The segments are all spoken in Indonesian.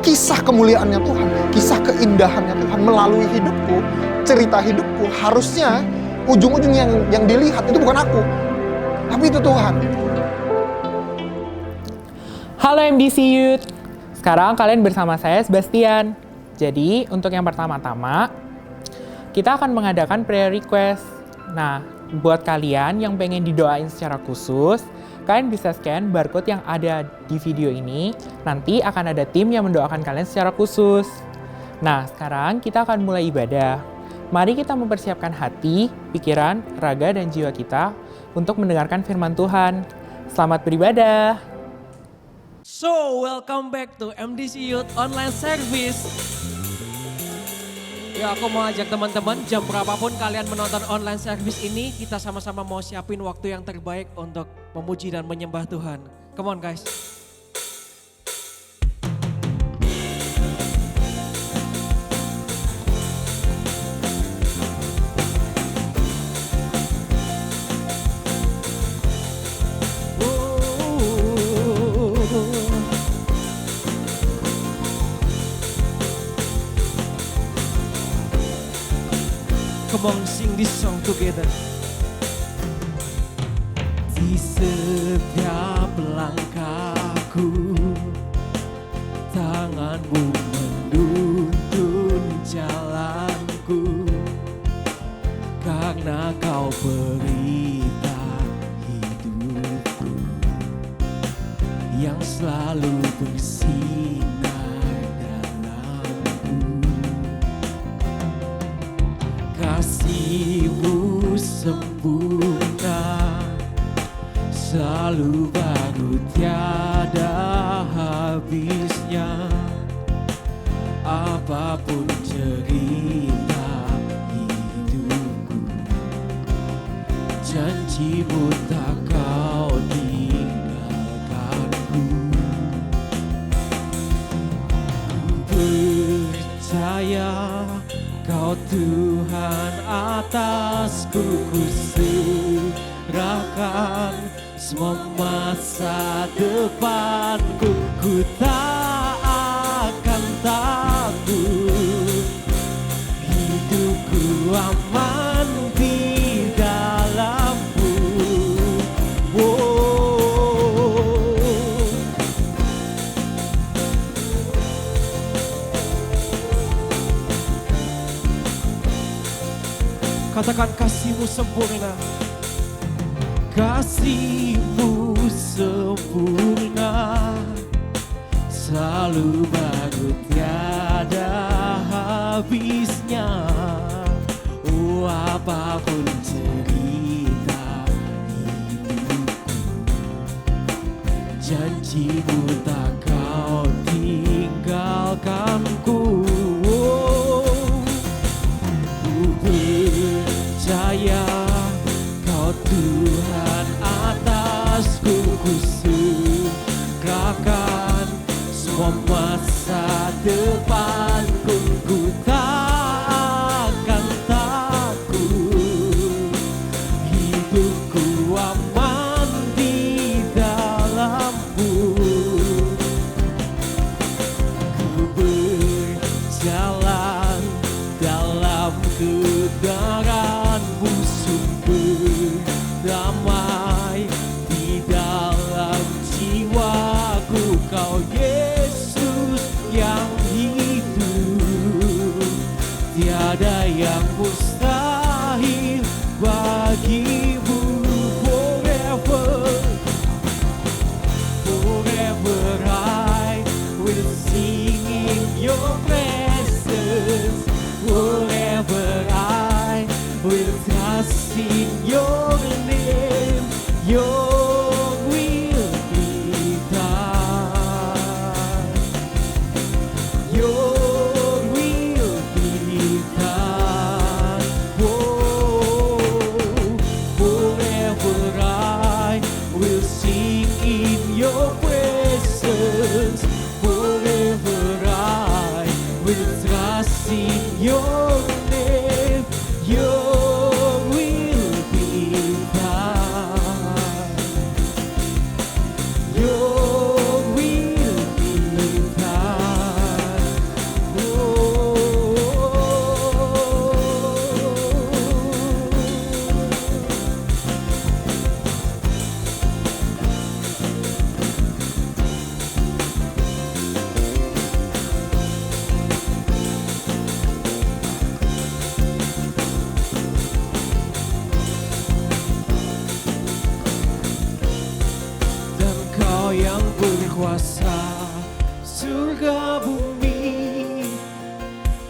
kisah kemuliaannya Tuhan, kisah keindahannya Tuhan melalui hidupku, cerita hidupku, harusnya ujung-ujungnya yang dilihat itu bukan aku, tapi itu Tuhan. Halo MDC Youth, sekarang kalian bersama saya Sebastian. Jadi untuk yang pertama-tama, kita akan mengadakan prayer request. Nah, buat kalian yang pengen didoain secara khusus, kalian bisa scan barcode yang ada di video ini. Nanti akan ada tim yang mendoakan kalian secara khusus. Nah, sekarang kita akan mulai ibadah. Mari kita mempersiapkan hati, pikiran, raga, dan jiwa kita untuk mendengarkan firman Tuhan. Selamat beribadah. So, welcome back to MDC Youth Online Service. Ya, aku mau ajak teman-teman, jam berapapun kalian menonton online service ini, kita sama-sama mau siapin waktu yang terbaik untuk memuji dan menyembah Tuhan. Come on guys. Come on, sing this song together. Di setiap langkahku, tanganmu menuntun jalanku, karena kau berita hidupku yang selalu bersinar dalamku. Kasih-Mu sempurna, selalu baru tiada habisnya. Apapun cerita hidupku, janji-Mu tak kau tinggalkanku. Percaya Kau Tuhan atasku, ku serahkan semua masa depanku. Ku tak akan takut, hidupku aman di dalam-Mu. Katakan kasih-Mu sempurna. Kasih-Mu sempurna, selalu baru tiada habisnya. Oh, apapun cerita hidupku, janji-Mu tak kau tinggalkanku. Percaya Kau Tuhan atasku, ku serahkan semua masa depanku. Ku tak akan takut, hidupku aman di dalam-Mu. Ku berjalan dalam kebenaran-Mu, sumber damai di dalam jiwaku. Kau Yesus yang hidup, tiada yang mustahil bagi-Mu. Forever I will sing in Your presence. Forever I will trust in Your name. Your will be done. Your will be done. Oh, forever I will sing in Your presence. Forever I will trust in Your name. Your will be done. Your will be done. berkuasa, surga bumi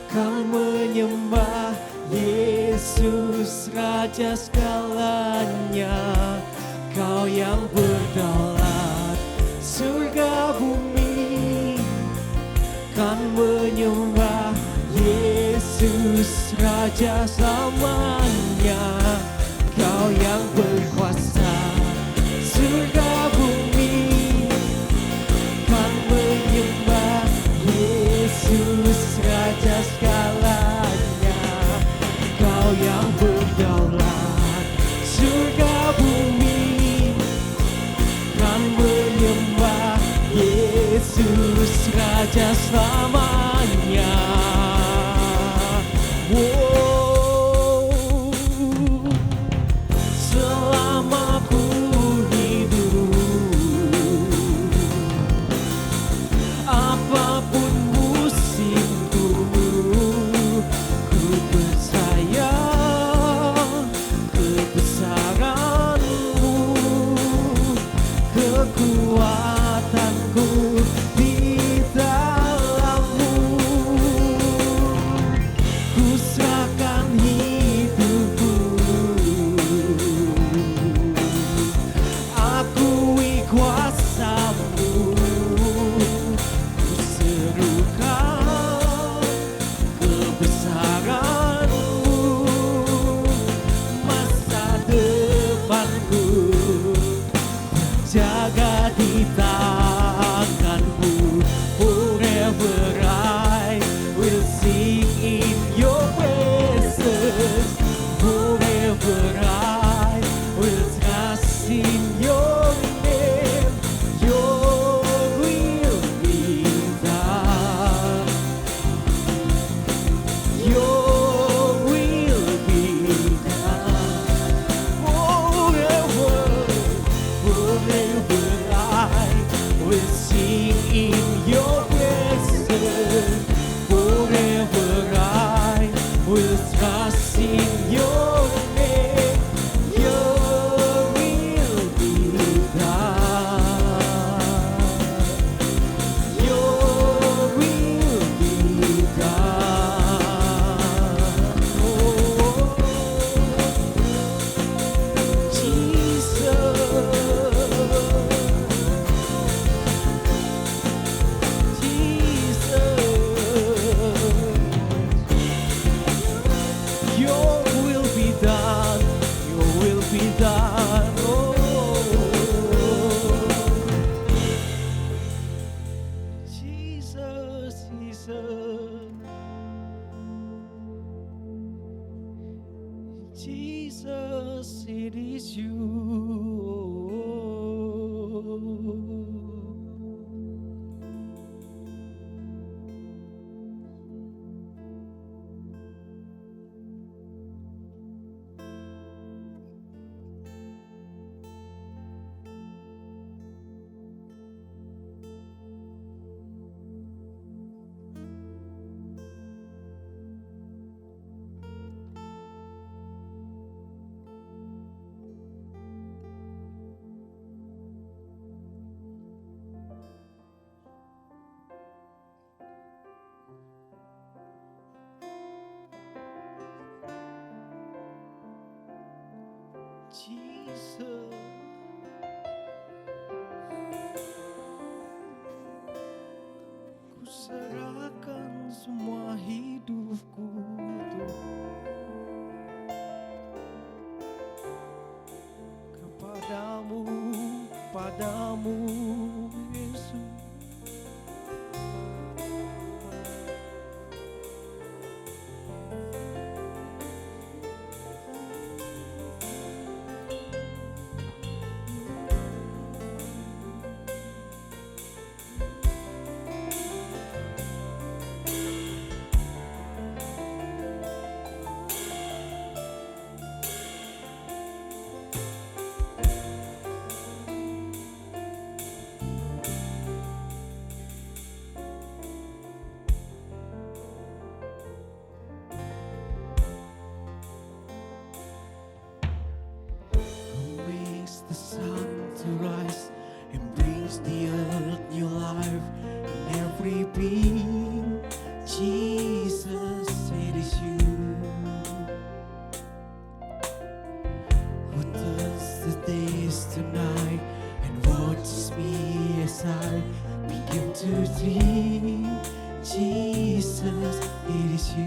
kan menyembah Yesus Raja segalanya. Kau yang berdaulat, surga bumi kan menyembah Yesus Raja selamanya. Kau yang berkuasa, surga bumi kan menyembah Yesus Raja segalanya. Kau yang berdaulat, surga bumi kan menyembah Yesus Raja selamanya. Selama ku hidup, apapun musimku, ku percaya kebesaran-Mu, kekuatanku di dalam-Mu. Ku serahkan hidupku, akui kuasa-Mu. Ku serukan kebesaran-Mu, masa depanku jaga di tangan-Mu. Forever I will sing in your presence. Forever I will trust in your name. Your will be done. Your will be done. Forever, forever I will sing in your presence. Forever I will trust in your name. Your will be done. Your will be done. Oh, Your will be done. Your will be done. Oh, Jesus, Jesus, Jesus, it is you. Jesus, ku serahkan semua hidupku kepadamu, padamu Yesus. the sun to rise and brings the earth new life. everything. Jesus, it is you who turns the days to night and watches me as I begin to dream. Jesus, it is you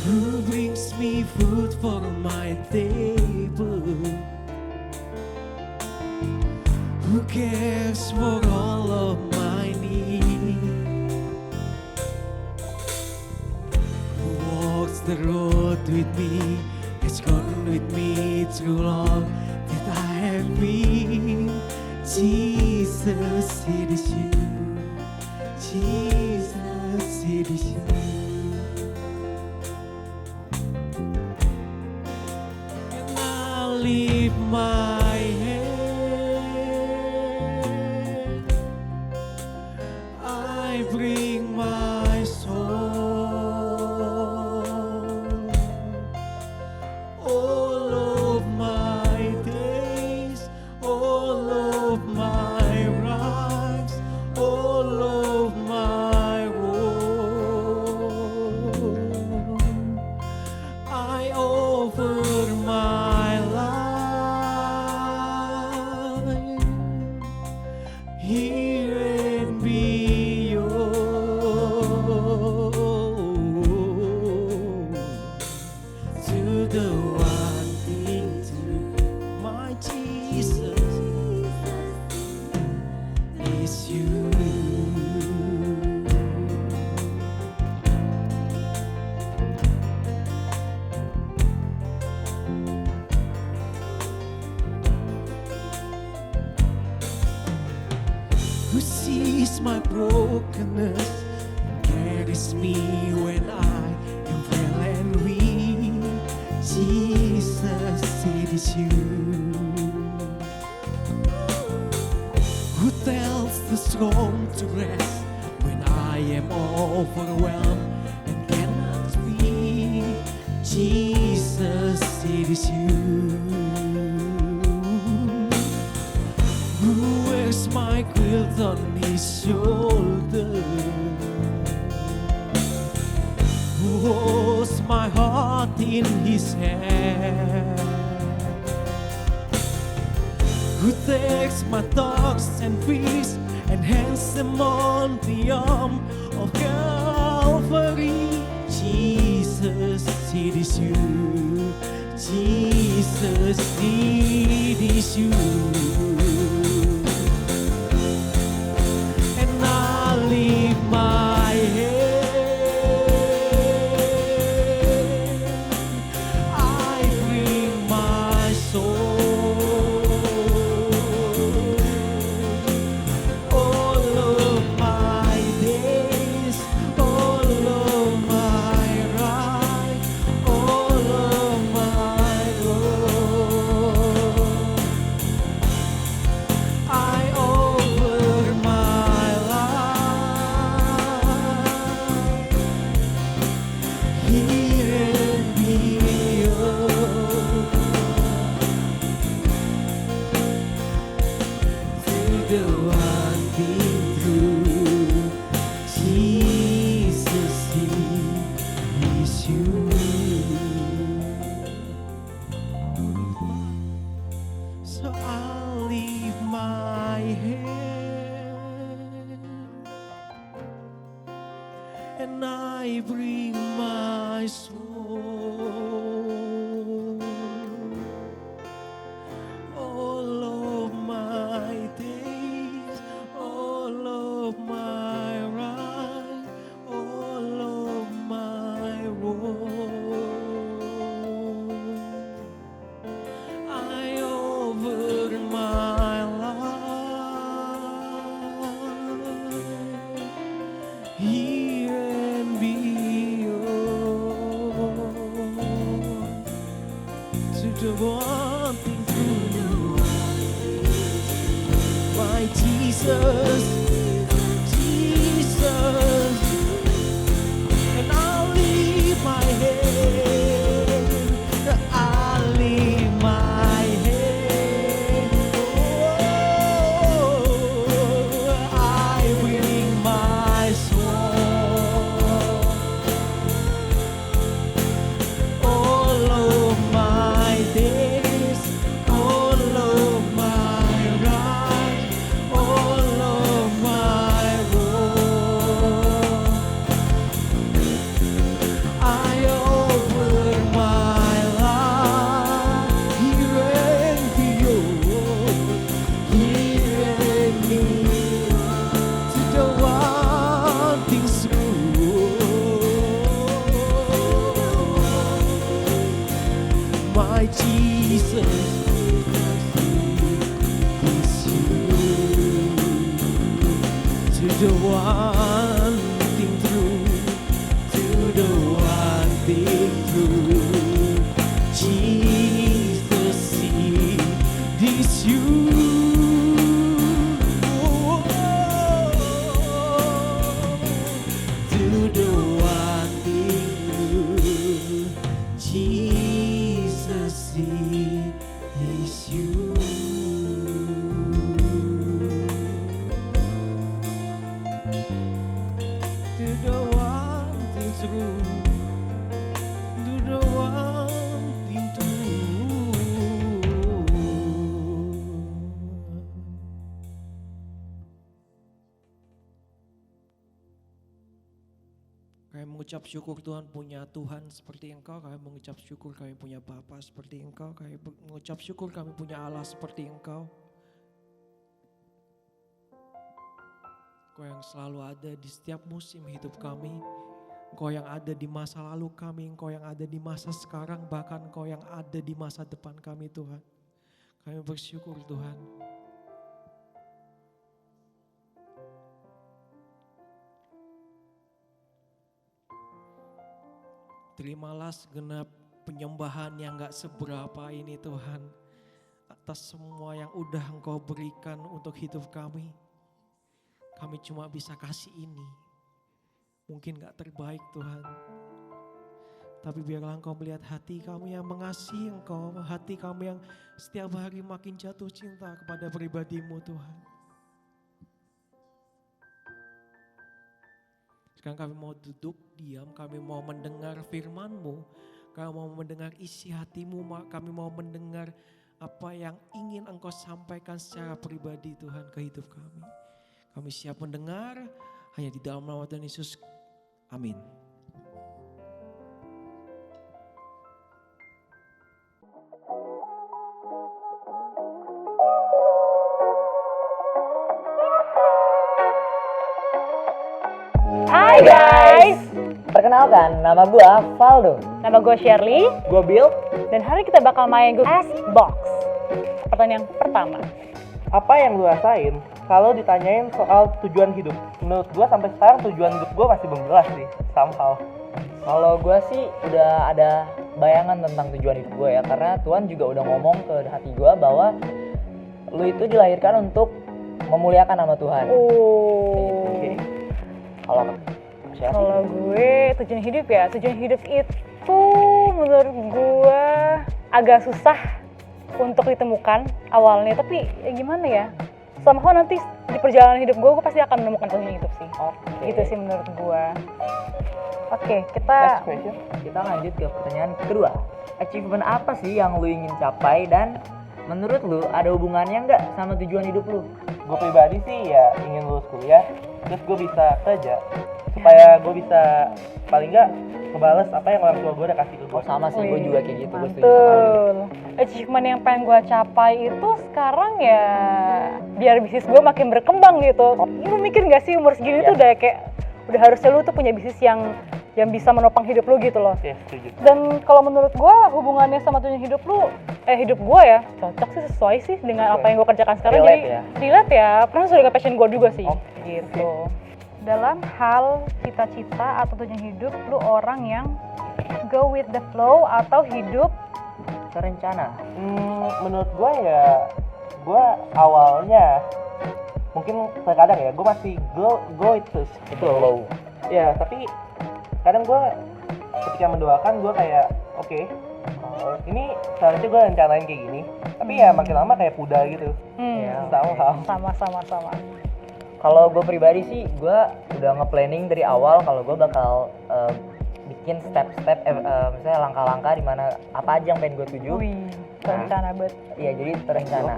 who brings me food for my table, who cares for all of my needs, who walks the road with me, has gone with me through all that I have been. Jesus, it is you. Jesus, it is you. And I lift my hand, I bring my soul, all of my days, all of my rights, all of my woe. I offer my life here and be yours, to the one thing true, my Jesus is you. Who sees my brokenness and carries me when I am frail and weak. Jesus, it is you who tells the storm to rest when I am overwhelmed and cannot speak. Jesus, it is you who wears my guilt on his shoulder, who holds my heart in his hand, who takes my thoughts and fears and hands them on the arm of Calvary. Jesus, it is you. Jesus, it is you. And I lift my hand, I bring my soul, all of my days, all of my right, all of my love. I offer my life here and be yours, to the one being true. Jesus, he is you. So I'll leave my hand and I bring my soul, all of my days, all of my right, all of my woe. I offer my life here and be yours, to the one thing true, my Jesus, Jesus. And I'll leave my head, I'll leave my head, oh, the one thing true, to the one thing true. Jesus, see this you. To the one thing true, Jesus, see is you. To the one thing true, to the one thing true. Kami mengucap syukur Tuhan punya Tuhan seperti Engkau. Kami mengucap syukur kami punya Bapa seperti Engkau. Kami mengucap syukur kami punya Allah seperti Engkau. Engkau yang selalu ada di setiap musim hidup kami. Engkau yang ada di masa lalu kami. Engkau yang ada di masa sekarang. Bahkan Engkau yang ada di masa depan kami Tuhan. Kami bersyukur Tuhan. Terimalah segenap penyembahan yang gak seberapa ini Tuhan. Atas semua yang udah Engkau berikan untuk hidup kami. Kami cuma bisa kasih ini. Mungkin gak terbaik Tuhan. Tapi biarlah Engkau melihat hati kami yang mengasihi Engkau. Hati kami yang setiap hari makin jatuh cinta kepada pribadi-Mu Tuhan. Sekarang kami mau duduk diam, kami mau mendengar firman-Mu, kami mau mendengar isi hati-Mu, kami mau mendengar apa yang ingin Engkau sampaikan secara pribadi Tuhan ke hidup kami. Kami siap mendengar hanya di dalam nama Tuhan Yesus. Amin. Hai guys, perkenalkan nama gue Valdo. Nama gue Shirley, Gue Bill. dan hari kita bakal main Google Ask Box. Pertanyaan yang pertama, Apa yang lu rasain kalau ditanyain soal tujuan hidup? Menurut gue sampai sekarang tujuan hidup gue masih belum jelas sih, somehow. Kalau gue sih udah ada bayangan tentang tujuan hidup gue ya, karena Tuhan juga udah ngomong ke hati gue bahwa lu itu dilahirkan untuk memuliakan nama Tuhan. Oke. Kalau siapa? kalau gue tujuan hidup itu menurut gue agak susah untuk ditemukan awalnya, tapi ya gimana ya? Somehow nanti di perjalanan hidup gue pasti akan menemukan tujuan hidup sih. Oke. Gitu sih menurut gue. Oke, Next kita question. Kita lanjut ke pertanyaan kedua. Achievement apa sih yang lu ingin capai dan menurut lu ada hubungannya nggak sama tujuan hidup lu? Gue pribadi sih ya ingin lulus kuliah, terus gue bisa kerja. Supaya gue bisa paling nggak ngebales apa yang orang tua gue udah kasih ke gue. Oh sama sih, gue Wih, juga kayak gitu. Gue setuju sama lu. mantul. Achievement yang pengen gue capai itu sekarang ya biar bisnis gue makin berkembang gitu. Lu mikir gak sih umur segini tuh udah kayak udah harusnya lu tuh punya bisnis yang bisa menopang hidup lu gitu loh. Yes, setuju. Dan kalau menurut gue hubungannya sama tujuan hidup lu, hidup gue ya cocok sih, sesuai sih dengan apa yang gue kerjakan sekarang. Relate Jadi ya? relate ya, pernah sesuai dengan passion gue juga sih. Oke. Gitu. Dalam hal cita-cita atau tujuan hidup, lu orang yang go with the flow atau hidup Terencana. Menurut gue ya, gue awalnya mungkin terkadang ya gue masih go it first. Itu low. Ya tapi kadang gue ketika mendoakan gue kayak oke, ini seharusnya gue rencanain kayak gini, tapi ya makin lama kayak pudar gitu. Ya, sama. Kalau gue pribadi sih, gue udah nge-planning dari awal kalau gue bakal bikin step-step, misalnya langkah-langkah di mana apa aja yang pengen gue tuju. Wih, terencana banget. Iya, jadi terencana.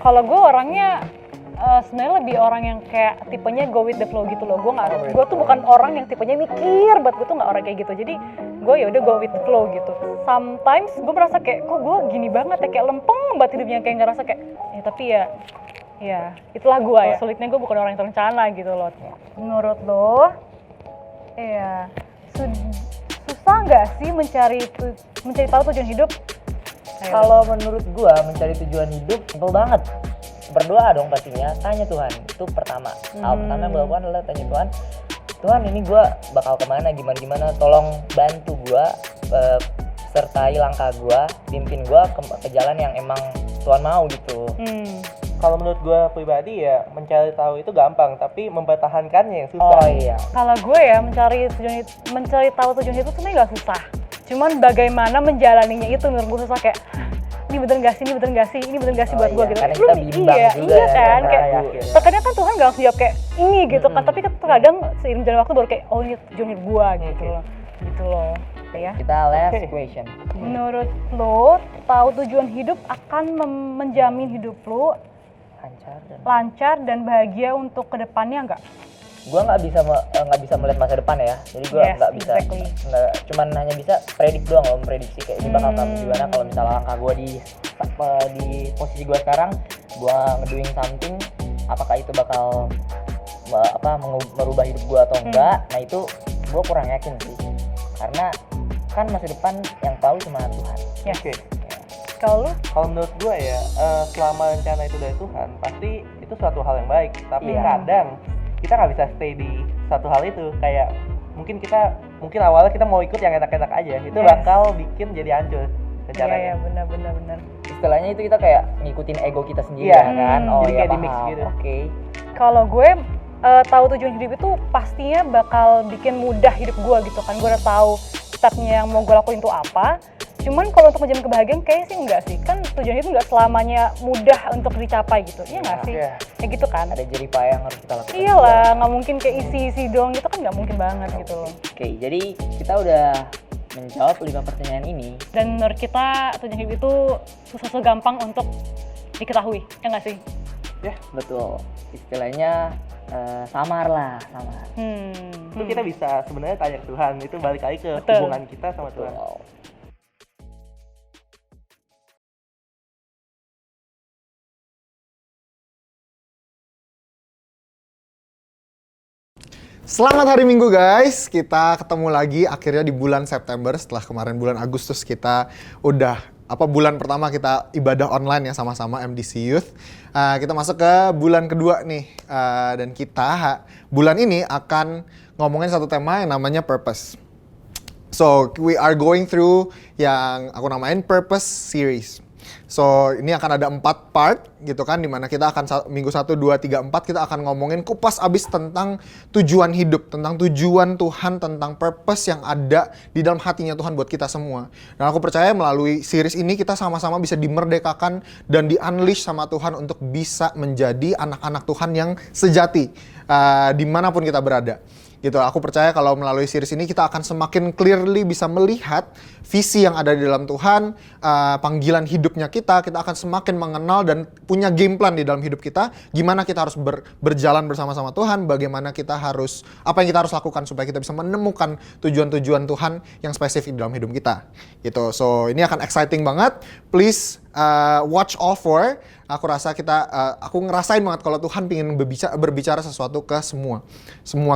Kalau gue orangnya sebenarnya lebih orang yang kayak tipenya go with the flow gitu loh. Gue tuh bukan orang yang tipenya mikir, gue tuh nggak orang kayak gitu. Jadi gue ya udah go with the flow gitu. Sometimes gue merasa kayak kok gue gini banget ya, kayak lempeng banget hidupnya, kayak ngerasa kayak ya tapi ya itulah gue ya. Sulitnya gue bukan orang yang terencana gitu loh. Menurut lo, ya susah nggak sih mencari tahu tujuan hidup? Kalau menurut gue mencari tujuan hidup simpel banget. berdoa dong pastinya, tanya Tuhan. Itu pertama. Hal pertama yang gue lakukan adalah tanya Tuhan, Tuhan ini gue bakal kemana, gimana, tolong bantu gue, sertai langkah gue, pimpin gue ke jalan yang emang Tuhan mau gitu. Kalau menurut gue pribadi ya mencari tahu itu gampang, tapi mempertahankannya yang susah. Oh iya. Kalau gue ya mencari tahu tujuan itu sebenarnya nggak susah. Cuman bagaimana menjalaninya itu menurut gue susah, kayak ini bener nggak sih, ini bener nggak sih, ini bener nggak sih buat gue gitu. Karena kita bimbang iya, juga iya kan, kayak yakin. terkadang kan Tuhan nggak langsung jawab kayak ini gitu kan, tapi terkadang seiring jalan waktu baru kayak oh ini tujuan hidup gue gitu loh. Ya. Kita last question. Menurut lo, tahu tujuan hidup akan menjamin hidup lo lancar dan bahagia untuk kedepannya nggak? Gue nggak bisa melihat masa depan ya, jadi gue nggak bisa, cuman hanya bisa predik doang loh, memprediksi kayak ini bakal gimana. Kalau misalnya langkah gue di posisi gue sekarang, gue ngedoing something, apakah itu bakal merubah hidup gue atau enggak? Nah itu gue kurang yakin sih, karena kan masa depan yang tahu cuma Tuhan. Ya. Oke. Kalau lu? Kalau menurut gue ya, selama rencana itu dari Tuhan, pasti itu suatu hal yang baik. Tapi kadang kita nggak bisa stay di satu hal itu. Kayak mungkin awalnya kita mau ikut yang enak-enak aja, itu bakal bikin jadi hancur rencananya. Iya, benar. Istilahnya itu kita kayak ngikutin ego kita sendiri kan. Oh jadi iya, kayak di mix paham. gitu. Oke. Kalau gue tahu tujuan hidup itu pastinya bakal bikin mudah hidup gue gitu kan. Gue udah tahu stepnya yang mau gue lakuin itu apa. Cuman kalau untuk menjamin kebahagiaan kayaknya sih enggak sih. Kan tujuan itu enggak selamanya mudah untuk dicapai gitu. Iya enggak sih? Ya gitu kan. Ada jeripaya yang harus kita lakukan. Iyalah, nggak mungkin kayak isi doang gitu kan, nggak mungkin banget gitu loh. Oke, jadi kita udah menjawab 5 pertanyaan ini. Dan menurut kita tujuan hidup itu susah segampang untuk diketahui, ya nggak sih? Ya, Betul. Istilahnya samar. itu kita bisa sebenarnya tanya ke Tuhan, itu balik lagi ke Betul. hubungan kita sama Tuhan. Selamat hari Minggu guys, kita ketemu lagi akhirnya di bulan September. Setelah kemarin bulan Agustus kita udah bulan pertama kita ibadah online ya sama-sama MDC Youth. Kita masuk ke bulan kedua nih, dan kita bulan ini akan ngomongin satu tema yang namanya purpose. So we are going through yang aku namain purpose series. So ini akan ada 4 part gitu kan, dimana kita akan minggu 1, 2, 3, 4 kita akan ngomongin kupas abis tentang tujuan hidup, tentang tujuan Tuhan, tentang purpose yang ada di dalam hatinya Tuhan buat kita semua. Dan aku percaya melalui series ini kita sama-sama bisa dimerdekakan dan di-unleash sama Tuhan untuk bisa menjadi anak-anak Tuhan yang sejati dimanapun kita berada. Gitu, aku percaya kalau melalui series ini kita akan semakin clearly bisa melihat visi yang ada di dalam Tuhan, panggilan hidupnya kita akan semakin mengenal dan punya game plan di dalam hidup kita, gimana kita harus berjalan bersama-sama Tuhan, bagaimana apa yang kita harus lakukan supaya kita bisa menemukan tujuan-tujuan Tuhan yang spesifik di dalam hidup kita. Gitu, so ini akan exciting banget, please watch all 4. Aku rasa aku ngerasain banget kalau Tuhan pengen berbicara sesuatu ke semua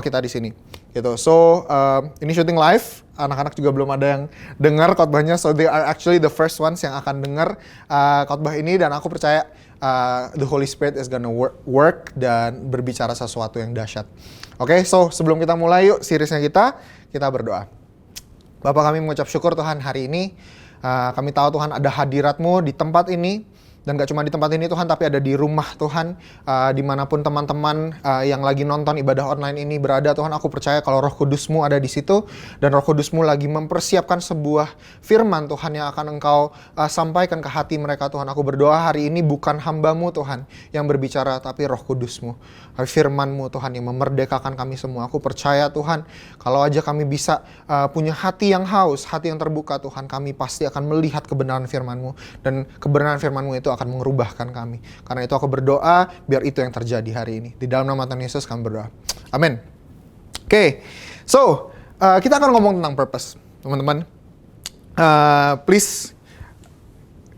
kita di sini. Gitu. So ini syuting live, anak-anak juga belum ada yang dengar khotbahnya, so they are actually the first ones yang akan dengar khotbah ini, dan aku percaya the Holy Spirit is gonna work dan berbicara sesuatu yang dahsyat. Oke, so sebelum kita mulai yuk seriesnya kita berdoa. Bapak, kami mengucap syukur Tuhan hari ini. Kami tahu Tuhan ada hadirat-Mu di tempat ini. Dan gak cuma di tempat ini Tuhan, tapi ada di rumah Tuhan, dimanapun teman-teman yang lagi nonton ibadah online ini berada. Tuhan, aku percaya kalau Roh Kudus-Mu ada di situ, dan Roh Kudus-Mu lagi mempersiapkan sebuah firman Tuhan yang akan Engkau sampaikan ke hati mereka. Tuhan, aku berdoa hari ini bukan hamba-Mu Tuhan yang berbicara, tapi Roh Kudus-Mu, firman-Mu Tuhan yang memerdekakan kami semua. Aku percaya Tuhan, kalau aja kami bisa punya hati yang haus, hati yang terbuka Tuhan, kami pasti akan melihat kebenaran firman-Mu, dan kebenaran firman-Mu itu akan mengubahkan kami. Karena itu aku berdoa biar itu yang terjadi hari ini. Di dalam nama Tuhan Yesus kami berdoa. Amin. Oke, so kita akan ngomong tentang purpose, teman-teman. Please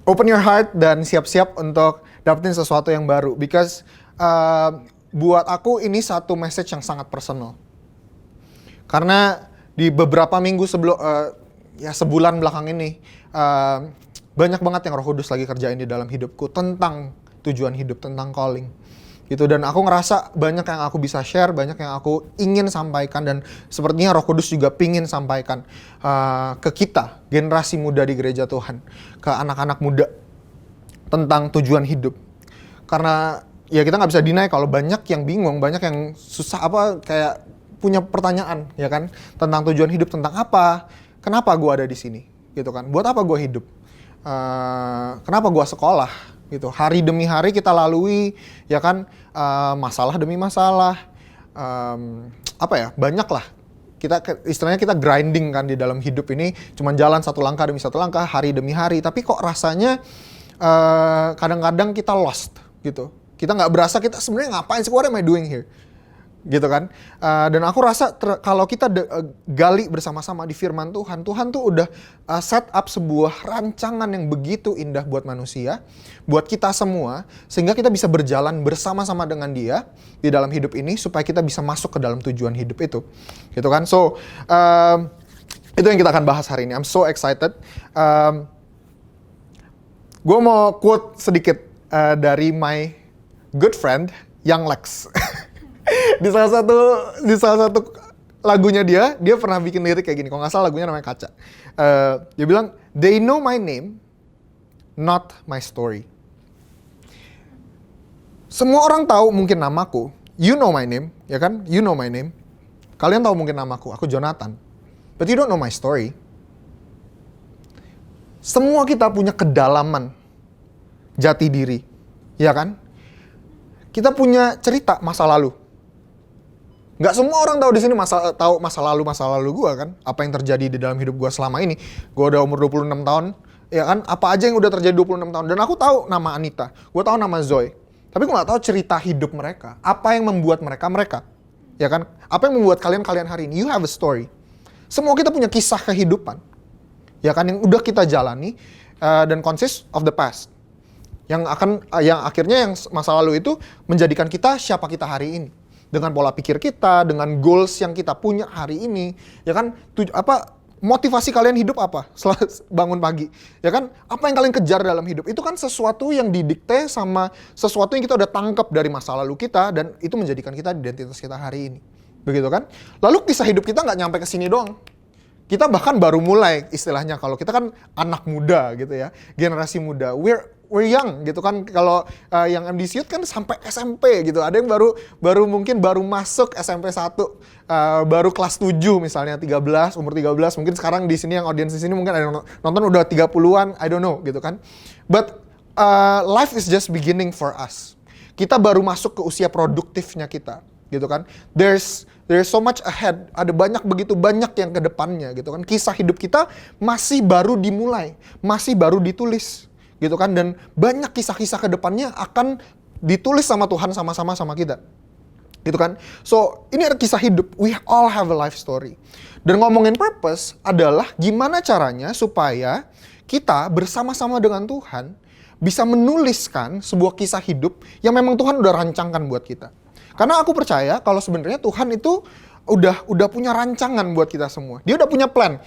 open your heart dan siap-siap untuk dapetin sesuatu yang baru. Because buat aku ini satu message yang sangat personal. Karena di beberapa minggu sebulan belakang ini banyak banget yang Roh Kudus lagi kerjain di dalam hidupku tentang tujuan hidup, tentang calling. Gitu, dan aku ngerasa banyak yang aku bisa share, banyak yang aku ingin sampaikan, dan sepertinya Roh Kudus juga pingin sampaikan ke kita, generasi muda di gereja Tuhan, ke anak-anak muda tentang tujuan hidup. Karena ya kita nggak bisa deny kalau banyak yang bingung, banyak yang susah kayak punya pertanyaan ya kan tentang tujuan hidup, tentang apa, kenapa gue ada di sini, gitu kan, buat apa gue hidup, kenapa gue sekolah, gitu. Hari demi hari kita lalui ya kan, masalah demi masalah, banyak lah. Istilahnya kita grinding kan di dalam hidup ini, cuman jalan satu langkah demi satu langkah, hari demi hari. Tapi kok rasanya kadang-kadang kita lost gitu. Kita nggak berasa kita sebenarnya ngapain sih, what am I doing here? Gitu kan. Dan aku rasa kalau kita gali bersama-sama di firman Tuhan, Tuhan tuh udah set up sebuah rancangan yang begitu indah buat manusia, buat kita semua, sehingga kita bisa berjalan bersama-sama dengan Dia di dalam hidup ini supaya kita bisa masuk ke dalam tujuan hidup itu. Gitu kan. So, itu yang kita akan bahas hari ini. I'm so excited. Gue mau quote sedikit dari my good friend Young Lex. di salah satu lagunya dia pernah bikin lirik kayak gini. Kalau nggak salah lagunya namanya Kaca. Dia bilang, "They know my name, not my story." Semua orang tahu mungkin namaku. You know my name, ya kan? You know my name. Kalian tahu mungkin namaku. Aku Jonathan. But you don't know my story. Semua kita punya kedalaman jati diri, ya kan? Kita punya cerita masa lalu. Nggak semua orang tahu di sini tahu masa lalu gue kan, apa yang terjadi di dalam hidup gue selama ini. Gue udah umur 26 tahun, ya kan? Apa aja yang udah terjadi 26 tahun. Dan aku tahu nama Anita, gue tahu nama Zoe. Tapi gue nggak tahu cerita hidup mereka. Apa yang membuat mereka, ya kan? Apa yang membuat kalian hari ini? You have a story. Semua kita punya kisah kehidupan, ya kan? Yang udah kita jalani dan consist of the past. Yang akhirnya masa lalu itu menjadikan kita siapa kita hari ini, dengan pola pikir kita, dengan goals yang kita punya hari ini, ya kan? Motivasi kalian hidup apa setelah bangun pagi, ya kan? Apa yang kalian kejar dalam hidup itu kan sesuatu yang didikte sama sesuatu yang kita udah tangkap dari masa lalu kita, dan itu menjadikan kita identitas kita hari ini, begitu kan? Lalu kisah hidup kita nggak nyampe ke sini doang. Kita bahkan baru mulai, istilahnya kalau kita kan anak muda gitu ya, generasi muda. We're young gitu kan. Kalau yang MDC Youth kan sampai SMP gitu. Ada yang mungkin baru masuk SMP 1, baru kelas 7 misalnya, umur 13. Mungkin sekarang di sini yang audiens di sini mungkin ada yang nonton udah 30-an, I don't know gitu kan. But life is just beginning for us. Kita baru masuk ke usia produktifnya kita, gitu kan. There's so much ahead. Ada begitu banyak yang ke depannya gitu kan. Kisah hidup kita masih baru dimulai, masih baru ditulis, gitu kan. Dan banyak kisah-kisah ke depannya akan ditulis sama Tuhan sama-sama sama kita, gitu kan. So, ini ada kisah hidup. We all have a life story. Dan ngomongin purpose adalah gimana caranya supaya kita bersama-sama dengan Tuhan bisa menuliskan sebuah kisah hidup yang memang Tuhan udah rancangkan buat kita. Karena aku percaya kalau sebenarnya Tuhan itu udah punya rancangan buat kita semua. Dia udah punya plan.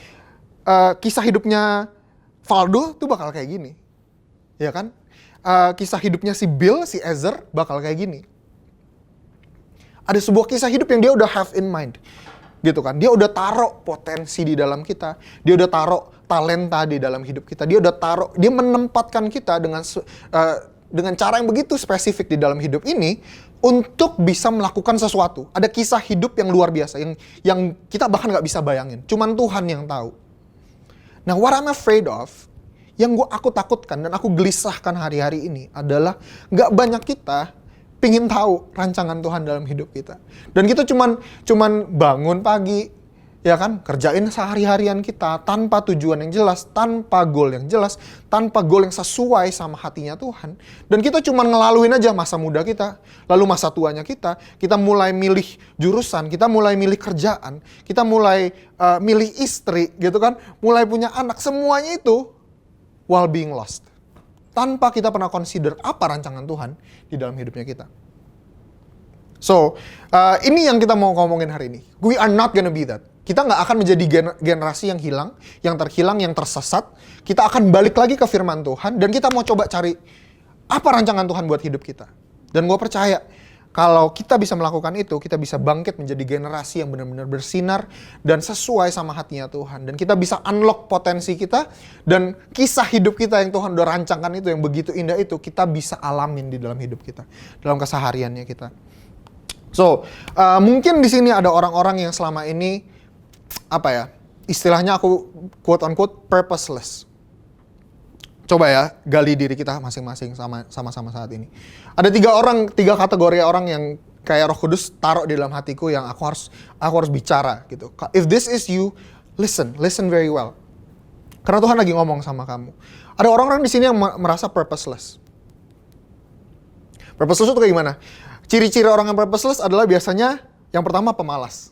Kisah hidupnya Valdo tuh bakal kayak gini, ya kan? Kisah hidupnya si Bill, si Ezer bakal kayak gini. Ada sebuah kisah hidup yang dia udah have in mind, gitu kan? Dia udah taruh potensi di dalam kita. Dia udah taruh talenta di dalam hidup kita. Dia menempatkan kita dengan cara yang begitu spesifik di dalam hidup ini untuk bisa melakukan sesuatu. Ada kisah hidup yang luar biasa yang kita bahkan nggak bisa bayangin. Cuman Tuhan yang tahu. Nah, what I'm afraid of, yang aku takutkan dan aku gelisahkan hari-hari ini adalah nggak banyak kita pingin tahu rancangan Tuhan dalam hidup kita. Dan kita cuman bangun pagi, ya kan, kerjain sehari-harian kita tanpa tujuan yang jelas, tanpa goal yang jelas, tanpa goal yang sesuai sama hatinya Tuhan. Dan kita cuma ngelaluin aja masa muda kita, lalu masa tuanya kita mulai milih jurusan, kita mulai milih kerjaan, kita mulai milih istri, gitu kan, mulai punya anak, semuanya itu while being lost. Tanpa kita pernah consider apa rancangan Tuhan di dalam hidupnya kita. So, ini yang kita mau ngomongin hari ini. We are not gonna be that. Kita nggak akan menjadi generasi yang hilang, yang terhilang, yang tersesat. Kita akan balik lagi ke firman Tuhan dan kita mau coba cari apa rancangan Tuhan buat hidup kita. Dan gue percaya kalau kita bisa melakukan itu, kita bisa bangkit menjadi generasi yang benar-benar bersinar dan sesuai sama hatinya Tuhan. Dan kita bisa unlock potensi kita, dan kisah hidup kita yang Tuhan udah rancangkan itu, yang begitu indah itu, kita bisa alamin di dalam hidup kita, dalam kesehariannya kita. So, mungkin di sini ada orang-orang yang selama ini, istilahnya aku quote-unquote purposeless. Coba ya, gali diri kita masing-masing sama-sama saat ini. Ada 3 kategori orang yang kayak Roh Kudus taruh di dalam hatiku yang aku harus bicara gitu. If this is you, listen very well. Karena Tuhan lagi ngomong sama kamu. Ada orang-orang di sini yang merasa purposeless. Purposeless itu kayak gimana? Ciri-ciri orang yang purposeless adalah biasanya yang pertama pemalas.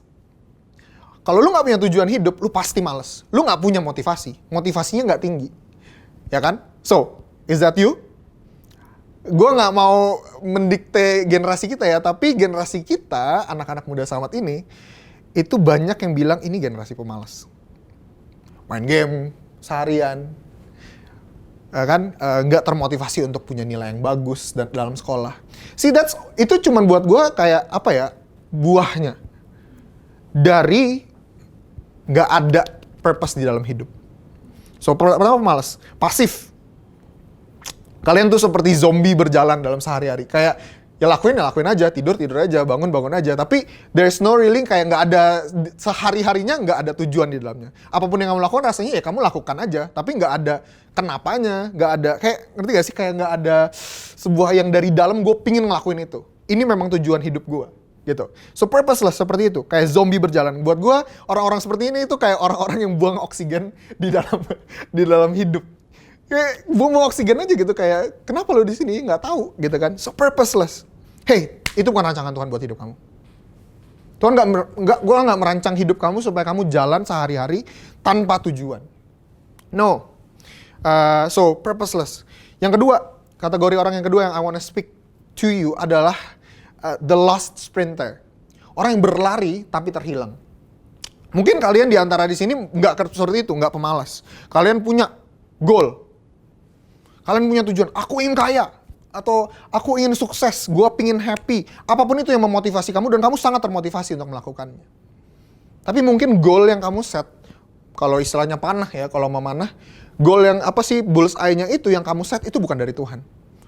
Kalau lu nggak punya tujuan hidup, lu pasti malas. Lu nggak punya motivasi. Motivasinya nggak tinggi. Ya kan? So, is that you? Gue nggak mau mendikte generasi kita ya, tapi generasi kita, anak-anak muda Selamat ini, itu banyak yang bilang ini generasi pemalas. Main game seharian, nggak termotivasi untuk punya nilai yang bagus dan dalam sekolah. See, itu cuman buat gue kayak buahnya dari nggak ada purpose di dalam hidup. So, pertama pemalas, pasif. Kalian tuh seperti zombie berjalan dalam sehari-hari. Kayak, ya lakuin aja, tidur aja, bangun aja. Tapi, there's no really, kayak nggak ada, sehari-harinya nggak ada tujuan di dalamnya. Apapun yang kamu lakukan, rasanya ya kamu lakukan aja. Tapi nggak ada kenapanya, nggak ada, kayak, ngerti gak sih? Kayak nggak ada sebuah yang dari dalam gue pingin ngelakuin itu. Ini memang tujuan hidup gue. Gitu. So purposeless seperti itu, kayak zombie berjalan. Buat gue, orang-orang seperti ini itu kayak orang-orang yang buang oksigen di dalam hidup. Kayak buang oksigen aja gitu, kayak kenapa lo di sini nggak tahu gitu kan? So purposeless. Hey, itu bukan rancangan Tuhan buat hidup kamu. Tuhan gue nggak merancang hidup kamu supaya kamu jalan sehari-hari tanpa tujuan. No. So purposeless. Yang kedua, kategori orang yang kedua yang I wanna speak to you adalah the lost sprinter. Orang yang berlari tapi terhilang. Mungkin kalian di antara di sini nggak seperti itu, nggak pemalas. Kalian punya goal. Kalian punya tujuan, aku ingin kaya. Atau aku ingin sukses, gue pingin happy. Apapun itu yang memotivasi kamu dan kamu sangat termotivasi untuk melakukannya. Tapi mungkin goal yang kamu set, kalau istilahnya panah ya, kalau memanah, goal yang bullseye-nya itu yang kamu set itu bukan dari Tuhan.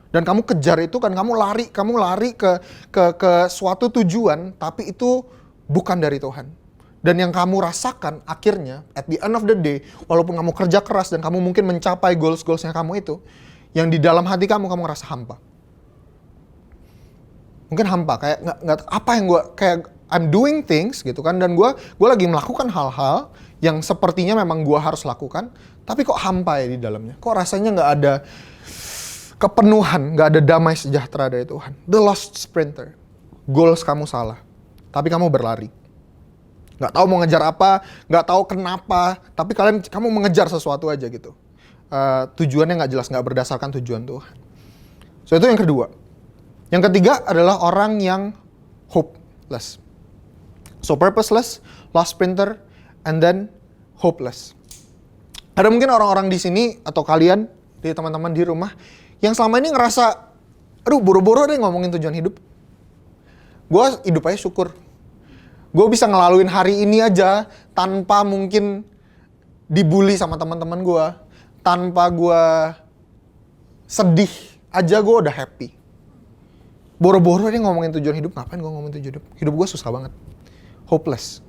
Dan kamu kejar itu kan, kamu lari ke suatu tujuan, tapi itu bukan dari Tuhan. Dan yang kamu rasakan akhirnya, at the end of the day, walaupun kamu kerja keras dan kamu mungkin mencapai goals-goalsnya kamu itu, yang di dalam hati kamu ngerasa hampa. Mungkin hampa, kayak nggak apa yang kayak I'm doing things gitu kan, dan gue lagi melakukan hal-hal yang sepertinya memang gue harus lakukan, tapi kok hampa ya di dalamnya. Kok rasanya nggak ada kepenuhan, nggak ada damai sejahtera dari Tuhan. The lost sprinter. Goals kamu salah, tapi kamu berlari. Nggak tahu mau ngejar apa, nggak tahu kenapa, tapi kamu mengejar sesuatu aja gitu. Tujuannya nggak jelas, nggak berdasarkan tujuan Tuhan. So itu yang kedua. Yang ketiga adalah orang yang hopeless. So purposeless, lost sprinter, and then hopeless. Ada mungkin orang-orang di sini atau kalian, di teman-teman di rumah, yang selama ini ngerasa, aduh boro-boro deh ngomongin tujuan hidup. Gue hidup aja syukur. Gue bisa ngelaluin hari ini aja tanpa mungkin dibully sama teman-teman gue. Tanpa gue sedih aja gue udah happy. Boro-boro deh ngomongin tujuan hidup. Ngapain gue ngomongin tujuan hidup? Hidup gue susah banget. Hopeless.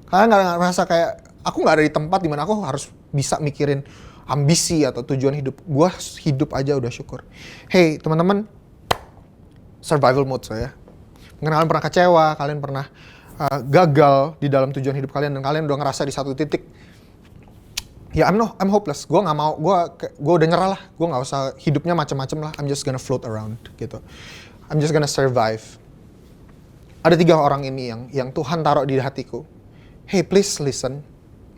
Kalian gak ngerasa kayak, aku gak ada di tempat dimana aku harus bisa mikirin ambisi atau tujuan hidup. Gue hidup aja udah syukur. Hey teman-teman, survival mode saya. Mungkin kalian pernah kecewa, kalian pernah gagal di dalam tujuan hidup kalian, dan kalian udah ngerasa di satu titik, ya I'm hopeless. Gue nggak mau, gue udah nyerah lah. Gue nggak usah hidupnya macam-macam lah. I'm just gonna float around gitu. I'm just gonna survive. Ada 3 orang ini yang Tuhan taruh di hatiku. Hey please listen.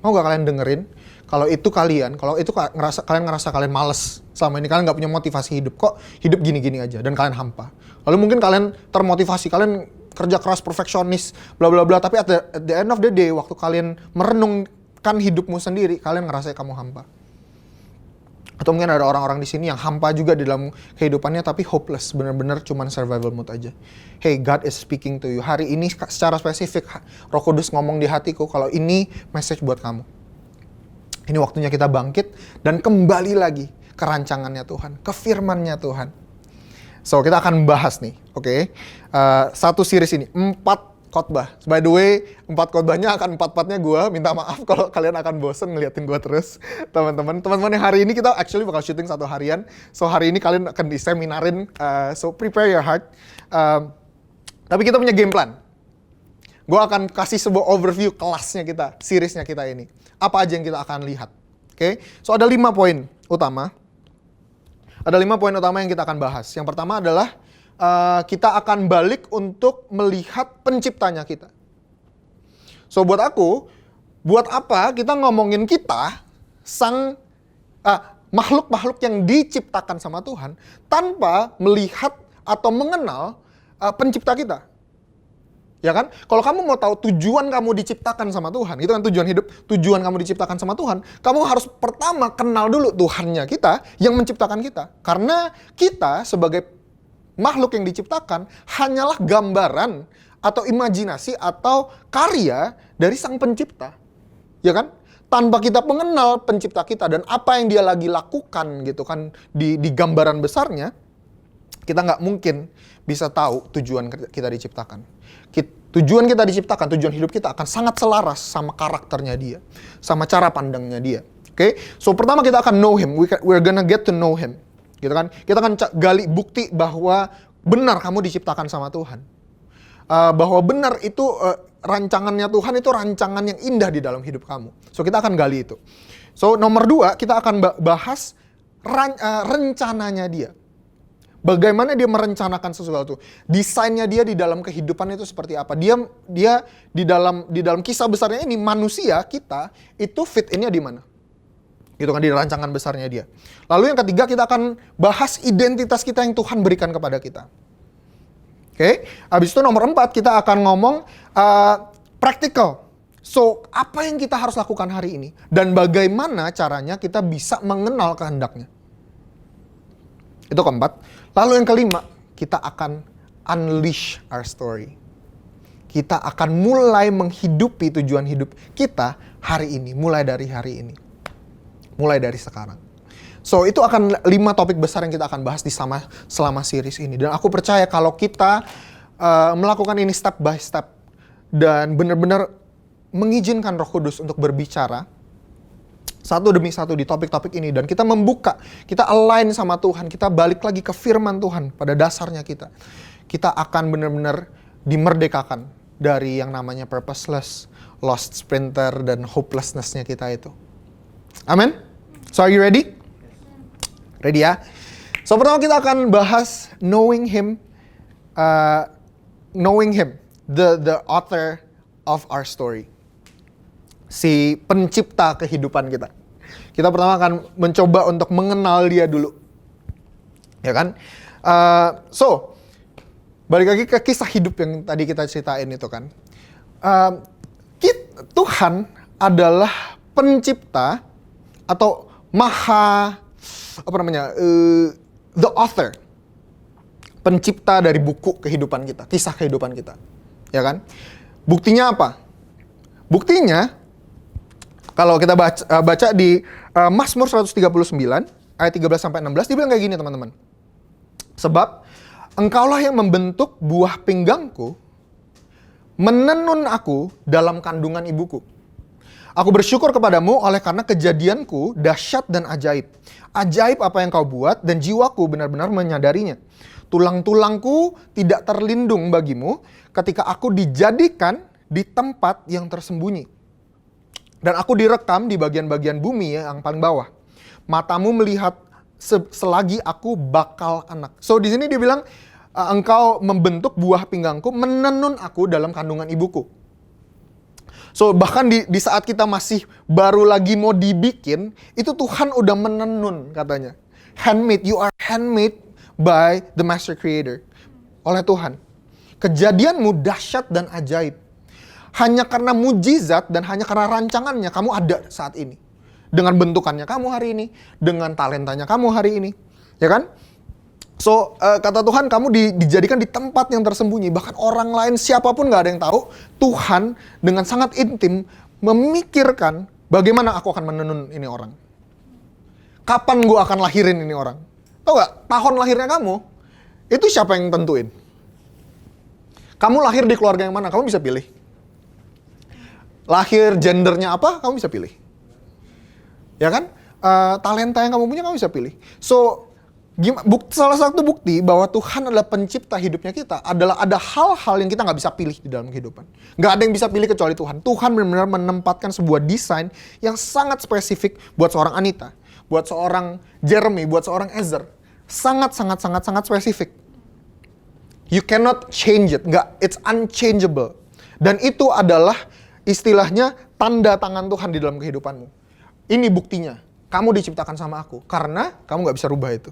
Mau gak kalian dengerin? Kalau itu kalian ngerasa kalian males selama ini, kalian nggak punya motivasi hidup, kok hidup gini-gini aja, dan kalian hampa. Lalu mungkin kalian termotivasi, kalian kerja keras, perfeksionis, bla bla bla, tapi at the end of the day, waktu kalian merenungkan hidupmu sendiri, kalian ngerasa kamu hampa. Atau mungkin ada orang-orang di sini yang hampa juga di dalam kehidupannya tapi hopeless, benar-benar cuman survival mode aja. Hey, God is speaking to you. Hari ini secara spesifik Roh Kudus ngomong di hatiku kalau ini message buat kamu. Ini waktunya kita bangkit dan kembali lagi ke rancangannya Tuhan, ke firman-Nya Tuhan. So, kita akan bahas nih, oke? Satu series ini, 4 khotbah. By the way, 4 khotbahnya akan 4-4-nya gue. Minta maaf kalau kalian akan bosen ngeliatin gue terus, teman-teman. Teman-teman, yang hari ini kita actually bakal syuting 1 harian. So, hari ini kalian akan diseminarin. So, prepare your heart. Tapi kita punya game plan. Gue akan kasih sebuah overview kelasnya kita, seriesnya kita ini. Apa aja yang kita akan lihat. Oke? So, ada 5 poin utama. Ada 5 poin utama yang kita akan bahas. Yang pertama adalah kita akan balik untuk melihat penciptanya kita. So, buat aku, buat apa kita ngomongin kita, makhluk-makhluk yang diciptakan sama Tuhan, tanpa melihat atau mengenal pencipta kita. Ya kan? Kalau kamu mau tahu tujuan kamu diciptakan sama Tuhan, itu kan tujuan hidup, tujuan kamu diciptakan sama Tuhan, kamu harus pertama kenal dulu Tuhannya kita yang menciptakan kita. Karena kita sebagai makhluk yang diciptakan hanyalah gambaran atau imajinasi atau karya dari sang pencipta. Ya kan? Tanpa kita mengenal pencipta kita dan apa yang dia lagi lakukan gitu kan di gambaran besarnya, kita nggak mungkin bisa tahu tujuan kita diciptakan. Tujuan kita diciptakan, tujuan hidup kita akan sangat selaras sama karakternya dia, sama cara pandangnya dia. Oke? So, pertama kita akan know him. We're gonna get to know him. Gitu kan? Kita akan gali bukti bahwa benar kamu diciptakan sama Tuhan. Bahwa benar itu rancangannya Tuhan itu rancangan yang indah di dalam hidup kamu. So, kita akan gali itu. So, nomor 2, kita akan bahas rencananya dia. Bagaimana dia merencanakan sesuatu. Desainnya dia di dalam kehidupan itu seperti apa. Dia di dalam kisah besarnya ini, manusia kita itu fit in-nya di mana. Gitu kan, di rancangan besarnya dia. Lalu yang ketiga, kita akan bahas identitas kita yang Tuhan berikan kepada kita. Oke, habis itu nomor 4, kita akan ngomong practical. So, apa yang kita harus lakukan hari ini? Dan bagaimana caranya kita bisa mengenal kehendaknya. Itu keempat. Lalu yang kelima, kita akan unleash our story. Kita akan mulai menghidupi tujuan hidup kita hari ini, mulai dari hari ini. Mulai dari sekarang. So, itu akan 5 topik besar yang kita akan bahas selama series ini. Dan aku percaya kalau kita melakukan ini step by step dan benar-benar mengizinkan Roh Kudus untuk berbicara satu demi satu di topik-topik ini, dan kita membuka, kita align sama Tuhan, kita balik lagi ke firman Tuhan pada dasarnya kita akan benar-benar dimerdekakan dari yang namanya purposeless, lost sprinter, dan hopelessness-nya kita itu. Amin? So, are you ready? Ready ya? So, pertama kita akan bahas knowing him, the author of our story. Si pencipta kehidupan kita. Kita pertama akan mencoba untuk mengenal dia dulu. Ya kan? So, balik lagi ke kisah hidup yang tadi kita ceritain itu kan. Tuhan adalah pencipta atau the author, pencipta dari buku kehidupan kita, kisah kehidupan kita, ya kan? Buktinya apa? Buktinya kalau kita baca di Mazmur 139 ayat 13-16, dia bilang kayak gini, teman-teman. Sebab engkaulah yang membentuk buah pinggangku, menenun aku dalam kandungan ibuku. Aku bersyukur kepadamu oleh karena kejadianku dahsyat dan ajaib. Ajaib apa yang kau buat dan jiwaku benar-benar menyadarinya. Tulang-tulangku tidak terlindung bagimu ketika aku dijadikan di tempat yang tersembunyi. Dan aku direkam di bagian-bagian bumi yang paling bawah. Matamu melihat selagi aku bakal anak. So di sini dia bilang, engkau membentuk buah pinggangku, menenun aku dalam kandungan ibuku. So bahkan di saat kita masih baru lagi mau dibikin, itu Tuhan udah menenun katanya. Handmade, you are handmade by the master creator. Oleh Tuhan. Kejadianmu dahsyat dan ajaib. Hanya karena mujizat dan hanya karena rancangannya kamu ada saat ini. dengan bentukannya kamu hari ini, dengan talentanya kamu hari ini, ya kan? So, kata Tuhan, kamu dijadikan di tempat yang tersembunyi, bahkan orang lain siapapun gak ada yang tahu. Tuhan dengan sangat intim memikirkan bagaimana aku akan menenun ini orang. Kapan gue akan lahirin ini orang? Tahu gak, tahun lahirnya kamu, itu siapa yang tentuin? Kamu lahir di keluarga yang mana? Kamu bisa pilih. Lahir gendernya apa? Kamu bisa pilih. Ya kan? Talenta yang kamu punya, kamu bisa pilih. So, salah satu bukti bahwa Tuhan adalah pencipta hidupnya kita adalah ada hal-hal yang kita nggak bisa pilih di dalam kehidupan. Nggak ada yang bisa pilih kecuali Tuhan. Tuhan benar-benar menempatkan sebuah desain yang sangat spesifik buat seorang Anita, buat seorang Jeremy, buat seorang Ezer. Sangat spesifik. You cannot change it. Nggak, it's unchangeable. Dan itu adalah istilahnya tanda tangan Tuhan di dalam kehidupanmu. Ini buktinya. Kamu diciptakan sama aku. Karena kamu nggak bisa rubah itu.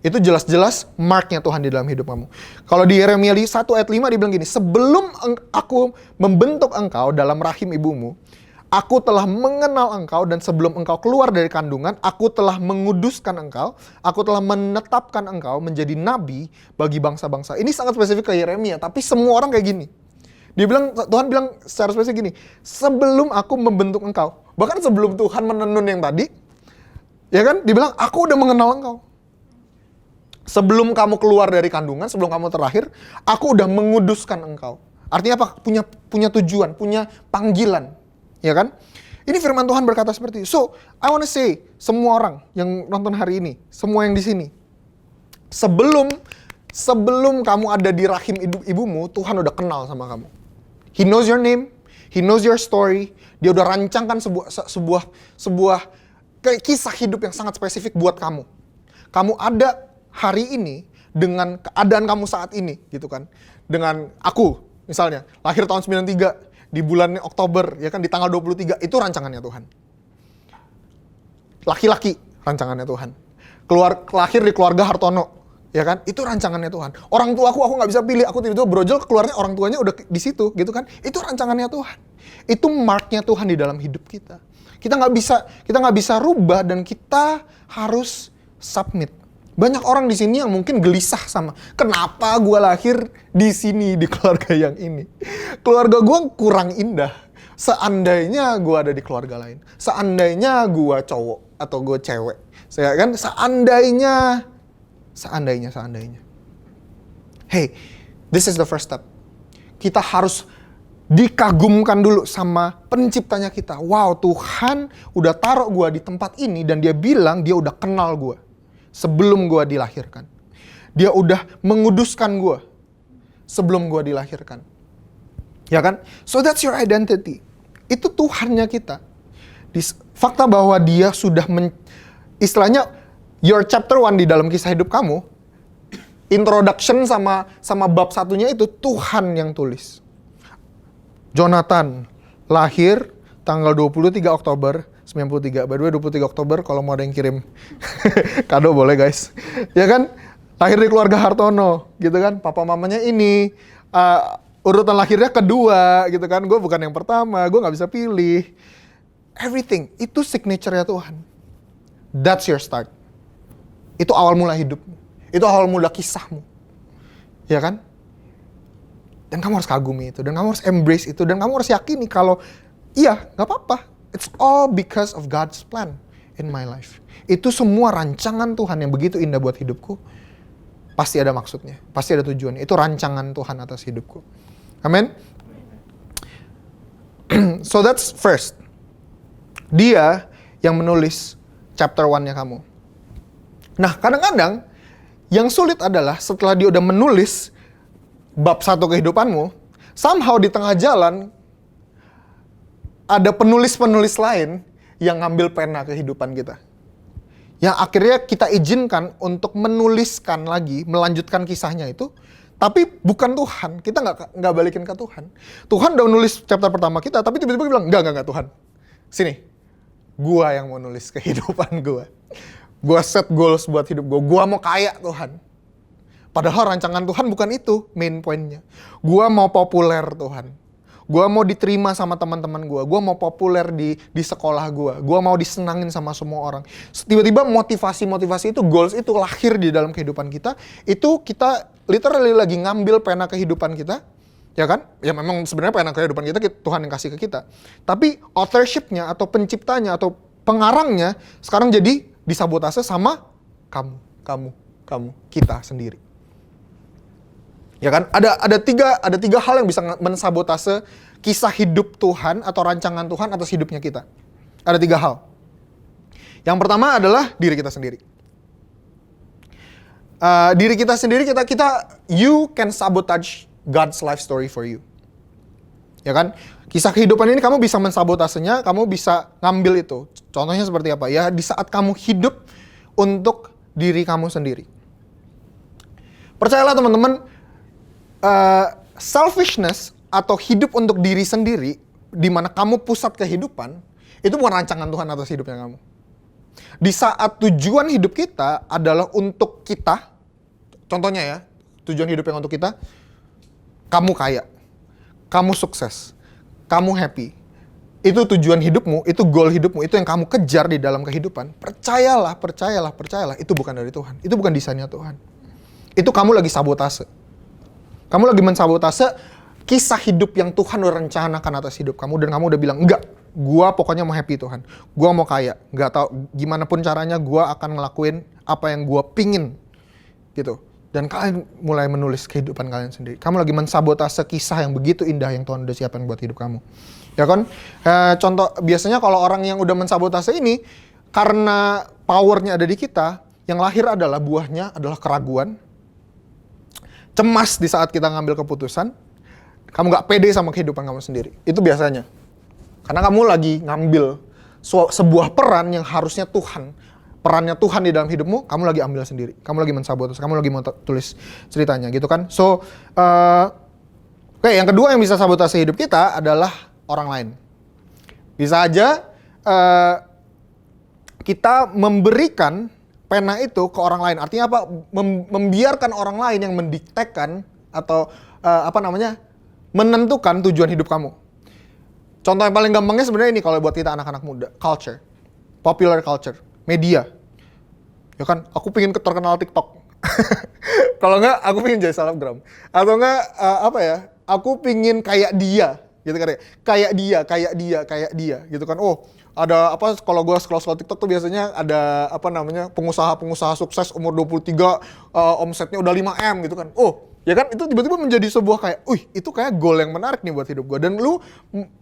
Itu jelas-jelas marknya Tuhan di dalam hidup kamu. Kalau di Yeremia 1 ayat 5 dibilang gini, sebelum aku membentuk engkau dalam rahim ibumu, aku telah mengenal engkau, dan sebelum engkau keluar dari kandungan, aku telah menguduskan engkau, aku telah menetapkan engkau menjadi nabi bagi bangsa-bangsa. Ini sangat spesifik ke Yeremia, tapi semua orang kayak gini. Tuhan bilang secara spesifik gini, sebelum aku membentuk engkau, bahkan sebelum Tuhan menenun yang tadi, ya kan, dibilang aku udah mengenal engkau. Sebelum kamu keluar dari kandungan, sebelum kamu terlahir, aku udah menguduskan engkau. Artinya apa? Punya tujuan, punya panggilan. Ya kan? Ini firman Tuhan berkata seperti itu. So, I wanna say, semua orang yang nonton hari ini, semua yang di sini, sebelum kamu ada di rahim ibumu, Tuhan udah kenal sama kamu. He knows your name, He knows your story. Dia udah rancangkan sebuah kisah hidup yang sangat spesifik buat kamu. Kamu ada hari ini dengan keadaan kamu saat ini, gitu kan. Dengan aku, misalnya, lahir tahun 93, di bulan Oktober, ya kan, di tanggal 23, itu rancangannya Tuhan. Laki-laki, rancangannya Tuhan. Lahir di keluarga Hartono, ya kan, itu rancangannya Tuhan. Orang tua aku nggak bisa pilih, aku tiba-tiba brojol, keluarnya orang tuanya udah di situ, gitu kan. Itu rancangannya Tuhan. Itu marknya Tuhan di dalam hidup kita. Kita nggak bisa rubah, dan kita harus submit. Banyak orang di sini yang mungkin gelisah sama, kenapa gue lahir di sini, di keluarga yang ini. Keluarga gue kurang indah. Seandainya gue ada di keluarga lain. Seandainya gue cowok atau gue cewek. Saya kan seandainya. Hey, this is the first step. Kita harus dikagumkan dulu sama penciptanya kita. Wow, Tuhan udah taruh gue di tempat ini, dan dia bilang dia udah kenal gue sebelum gue dilahirkan. Dia udah menguduskan gue sebelum gue dilahirkan. Ya kan? So that's your identity. Itu Tuhannya kita. Fakta bahwa dia sudah istilahnya your chapter 1 di dalam kisah hidup kamu, introduction sama bab satunya itu Tuhan yang tulis. Jonathan lahir tanggal 23 Oktober 93. By the way, 23 Oktober kalau mau ada yang kirim kado boleh guys. Ya kan? Lahir di keluarga Hartono, gitu kan? Papa mamanya ini, urutan lahirnya kedua, gitu kan? Gue bukan yang pertama, gue nggak bisa pilih. Everything, itu signature-nya Tuhan. That's your start. Itu awal mula hidupmu. Itu awal mula kisahmu. Ya kan? Dan kamu harus kagumi itu, dan kamu harus embrace itu, dan kamu harus yakini kalau iya, nggak apa-apa. It's all because of God's plan in my life. Itu semua rancangan Tuhan yang begitu indah buat hidupku. Pasti ada maksudnya, pasti ada tujuannya. Itu rancangan Tuhan atas hidupku. Amin. So that's first. Dia yang menulis chapter 1-nya kamu. Nah, kadang-kadang yang sulit adalah setelah dia udah menulis bab 1 kehidupanmu, somehow di tengah jalan ada penulis-penulis lain yang ngambil pena kehidupan kita. Yang akhirnya kita izinkan untuk menuliskan lagi, melanjutkan kisahnya itu, tapi bukan Tuhan. Kita nggak balikin ke Tuhan. Tuhan udah nulis chapter pertama kita, tapi tiba-tiba bilang, enggak Tuhan. Sini, gua yang mau nulis kehidupan gua. Gua set goals buat hidup gua. Gua mau kaya Tuhan. Padahal rancangan Tuhan bukan itu main pointnya. Gua mau populer Tuhan. Gue mau diterima sama teman-teman gue mau populer di sekolah gue mau disenangin sama semua orang. Tiba-tiba motivasi itu, goals itu lahir di dalam kehidupan kita. Itu kita literally lagi ngambil pena kehidupan kita, ya kan? Ya memang sebenarnya pena kehidupan kita Tuhan yang kasih ke kita. Tapi authorship-nya atau penciptanya atau pengarangnya sekarang jadi disabotase sama kamu, kita sendiri. Ya kan? Ada tiga hal yang bisa mensabotase kisah hidup Tuhan atau rancangan Tuhan atas hidupnya kita. Ada 3 hal. Yang pertama adalah diri kita sendiri. You can sabotage God's life story for you. Ya kan? Kisah kehidupan ini kamu bisa mensabotasenya, kamu bisa ngambil itu. Contohnya seperti apa? Ya di saat kamu hidup untuk diri kamu sendiri. Percayalah teman-teman, selfishness atau hidup untuk diri sendiri, di mana kamu pusat kehidupan, itu bukan rancangan Tuhan atas hidupnya kamu. Di saat tujuan hidup kita adalah untuk kita, contohnya ya, tujuan hidup yang untuk kita, kamu kaya, kamu sukses, kamu happy. Itu tujuan hidupmu, itu goal hidupmu, itu yang kamu kejar di dalam kehidupan. Percayalah, itu bukan dari Tuhan. Itu bukan desainnya Tuhan. Itu kamu lagi sabotase. Kamu lagi mensabotase kisah hidup yang Tuhan udah rencanakan atas hidup kamu. Dan kamu udah bilang, enggak, gua pokoknya mau happy Tuhan. Gua mau kaya. Enggak tahu gimana pun caranya gua akan ngelakuin apa yang gua pingin. Gitu. Dan kalian mulai menulis kehidupan kalian sendiri. Kamu lagi mensabotase kisah yang begitu indah yang Tuhan udah siapin buat hidup kamu. Ya kan? Contoh, biasanya kalau orang yang udah mensabotase ini, karena powernya ada di kita, yang lahir adalah buahnya adalah keraguan, cemas di saat kita ngambil keputusan, kamu gak pede sama kehidupan kamu sendiri. Itu biasanya. Karena kamu lagi ngambil sebuah peran yang harusnya perannya Tuhan di dalam hidupmu, kamu lagi ambil sendiri. Kamu lagi mensabotase, kamu lagi mau tulis ceritanya gitu kan. So, oke, yang kedua yang bisa sabotase hidup kita adalah orang lain. Bisa aja kita memberikan pena itu ke orang lain. Artinya apa? Membiarkan orang lain yang mendiktekan atau menentukan tujuan hidup kamu. Contoh yang paling gampangnya sebenarnya ini kalau buat kita anak-anak muda, culture, popular culture, media. Ya kan, aku pengen terkenal TikTok. Kalau enggak, aku pengen jadi selebgram. Atau enggak, aku pengen kayak dia, gitu kan ya. Kayak dia, gitu kan. Oh, ada apa, kalau gue scroll TikTok tuh biasanya ada pengusaha sukses umur 23, omsetnya udah 5M gitu kan. Oh, ya kan, itu tiba-tiba menjadi sebuah kayak, itu kayak goal yang menarik nih buat hidup gue. Dan lu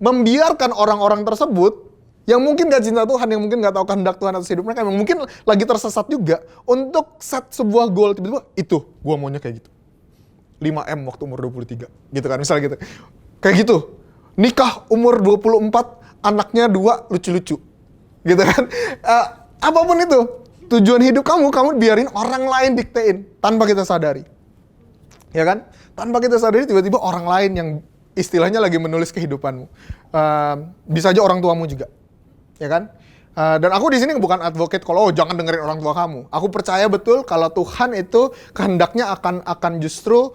membiarkan orang-orang tersebut yang mungkin gak cinta Tuhan, yang mungkin gak tahu kehendak Tuhan atas hidup mereka, yang mungkin lagi tersesat juga, untuk set sebuah goal, tiba-tiba itu, gue maunya kayak gitu. 5M waktu umur 23, gitu kan, misalnya gitu. Kayak gitu, nikah umur 24, anaknya 2, lucu-lucu. Gitu kan. Apapun itu, tujuan hidup kamu biarin orang lain diktein, tanpa kita sadari. Ya kan? Tanpa kita sadari, tiba-tiba orang lain yang istilahnya lagi menulis kehidupanmu. Bisa aja orang tuamu juga. Ya kan? Dan aku di sini bukan advocate kalau jangan dengerin orang tua kamu. Aku percaya betul kalau Tuhan itu kehendaknya akan justru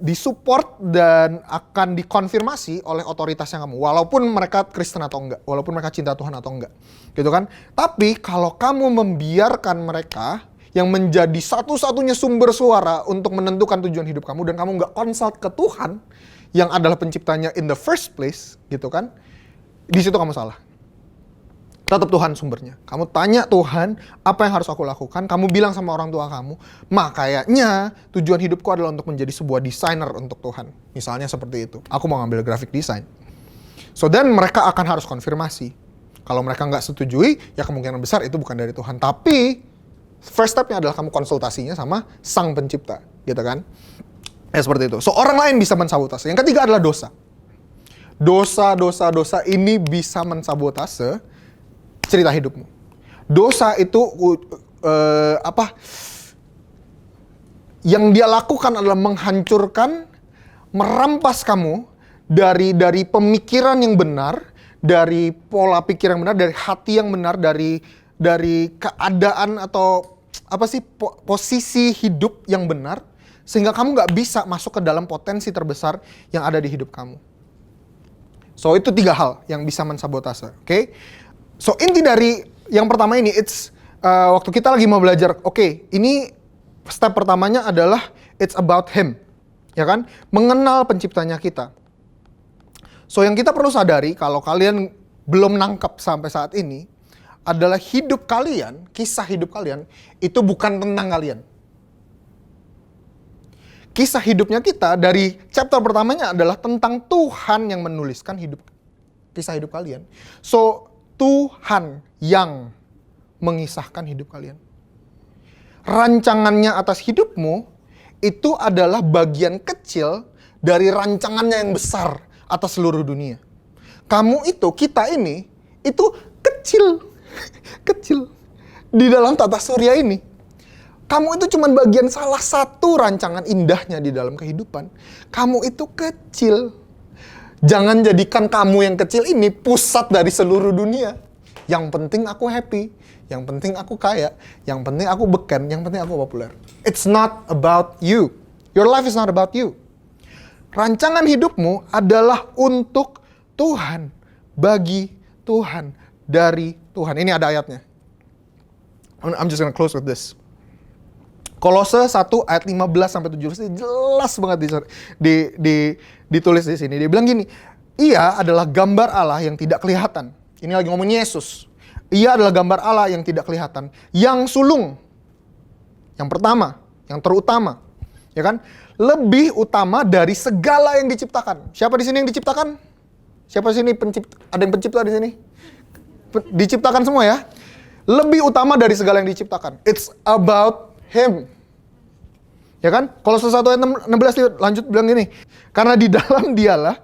disupport dan akan dikonfirmasi oleh otoritasnya kamu. Walaupun mereka Kristen atau enggak, walaupun mereka cinta Tuhan atau enggak. Gitu kan? Tapi kalau kamu membiarkan mereka yang menjadi satu-satunya sumber suara untuk menentukan tujuan hidup kamu, dan kamu nggak consult ke Tuhan yang adalah penciptanya in the first place, gitu kan? Di situ kamu salah. Tetap Tuhan sumbernya. Kamu tanya Tuhan, apa yang harus aku lakukan? Kamu bilang sama orang tua kamu, kayaknya tujuan hidupku adalah untuk menjadi sebuah desainer untuk Tuhan. Misalnya seperti itu. Aku mau ngambil graphic design. So then mereka akan harus konfirmasi. Kalau mereka nggak setujui, ya kemungkinan besar itu bukan dari Tuhan. Tapi first step-nya adalah kamu konsultasinya sama Sang Pencipta, gitu kan? Ya seperti itu. So orang lain bisa mensabotase. Yang ketiga adalah dosa. Dosa ini bisa mensabotase cerita hidupmu. Dosa itu yang dia lakukan adalah menghancurkan, merampas kamu dari pemikiran yang benar, dari pola pikir yang benar, dari hati yang benar, dari keadaan atau posisi hidup yang benar, Sehingga kamu nggak bisa masuk ke dalam potensi terbesar yang ada di hidup kamu. So itu 3 hal yang bisa mensabotase, oke? So inti dari yang pertama ini, waktu kita lagi mau belajar, oke, ini step pertamanya adalah it's about him, ya kan? Mengenal penciptanya kita. So yang kita perlu sadari, kalau kalian belum nangkep sampai saat ini, adalah hidup kalian, kisah hidup kalian, itu bukan tentang kalian. Kisah hidupnya kita dari chapter pertamanya adalah tentang Tuhan yang menuliskan kisah hidup kalian. So, Tuhan yang mengisahkan hidup kalian. Rancangannya atas hidupmu itu adalah bagian kecil dari rancangannya yang besar atas seluruh dunia. Kamu itu, kita ini, itu kecil. Kecil. Di dalam tata surya ini. Kamu itu cuma bagian salah satu rancangan indahnya di dalam kehidupan. Kamu itu kecil. Jangan jadikan kamu yang kecil ini pusat dari seluruh dunia. Yang penting aku happy. Yang penting aku kaya. Yang penting aku beken. Yang penting aku populer. It's not about you. Your life is not about you. Rancangan hidupmu adalah untuk Tuhan. Bagi Tuhan. Dari Tuhan. Ini ada ayatnya. I'm just gonna close with this. Kolose 1 ayat 15 sampai 17 jelas banget ditulis di sini. Dia bilang gini, Ia adalah gambar Allah yang tidak kelihatan. Ini lagi ngomongin Yesus. Ia adalah gambar Allah yang tidak kelihatan, yang sulung. Yang pertama, yang terutama, ya kan? Lebih utama dari segala yang diciptakan. Siapa di sini yang diciptakan? Siapa di sini pencipta? Ada yang pencipta di sini? Diciptakan semua ya. Lebih utama dari segala yang diciptakan. It's about him. Ya kan? Kolose 1 ayat 16 lanjut bilang gini. Karena di dalam dialah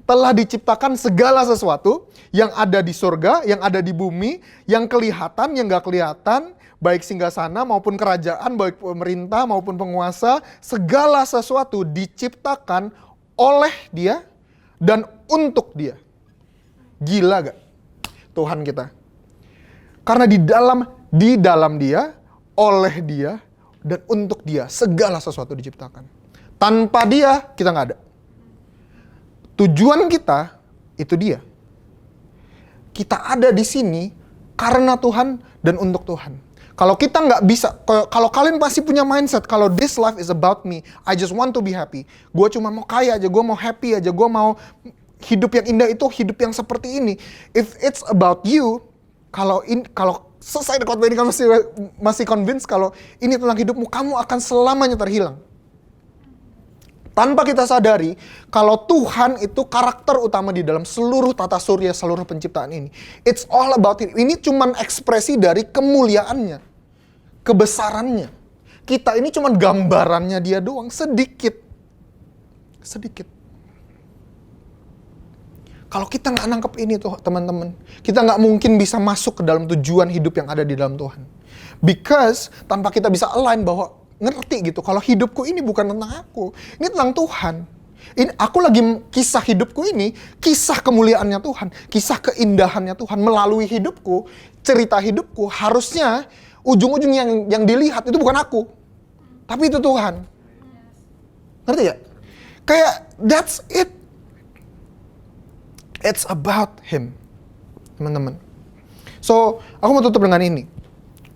telah diciptakan segala sesuatu yang ada di surga, yang ada di bumi, yang kelihatan, yang gak kelihatan, baik singgasana maupun kerajaan, baik pemerintah maupun penguasa, segala sesuatu diciptakan oleh dia dan untuk dia. Gila gak? Tuhan kita. Karena di dalam dia, oleh dia, dan untuk dia, segala sesuatu diciptakan. Tanpa dia, kita nggak ada. Tujuan kita, itu dia. Kita ada di sini karena Tuhan dan untuk Tuhan. Kalau kita nggak bisa, kalau kalian pasti punya mindset, kalau this life is about me, I just want to be happy. Gue cuma mau kaya aja, gue mau happy aja, gue mau hidup yang indah itu, hidup yang seperti ini. If it's about you, kalau selesai khotbah ini kamu masih convinced kalau ini tentang hidupmu, kamu akan selamanya terhilang. Tanpa kita sadari kalau Tuhan itu karakter utama di dalam seluruh tata surya, seluruh penciptaan ini. It's all about it. Ini cuman ekspresi dari kemuliaannya, kebesarannya. Kita ini cuman gambarannya dia doang, sedikit. Kalau kita nggak nangkep ini tuh teman-teman, kita nggak mungkin bisa masuk ke dalam tujuan hidup yang ada di dalam Tuhan. Because tanpa kita bisa align bahwa ngerti gitu, kalau hidupku ini bukan tentang aku, ini tentang Tuhan. Ini aku lagi kisah hidupku ini, kisah kemuliaannya Tuhan, kisah keindahannya Tuhan melalui hidupku, cerita hidupku. Harusnya ujung-ujung yang dilihat itu bukan aku, tapi itu Tuhan. Ngerti ya? Kayak that's it. It's about him, teman-teman. So, aku mau tutup dengan ini.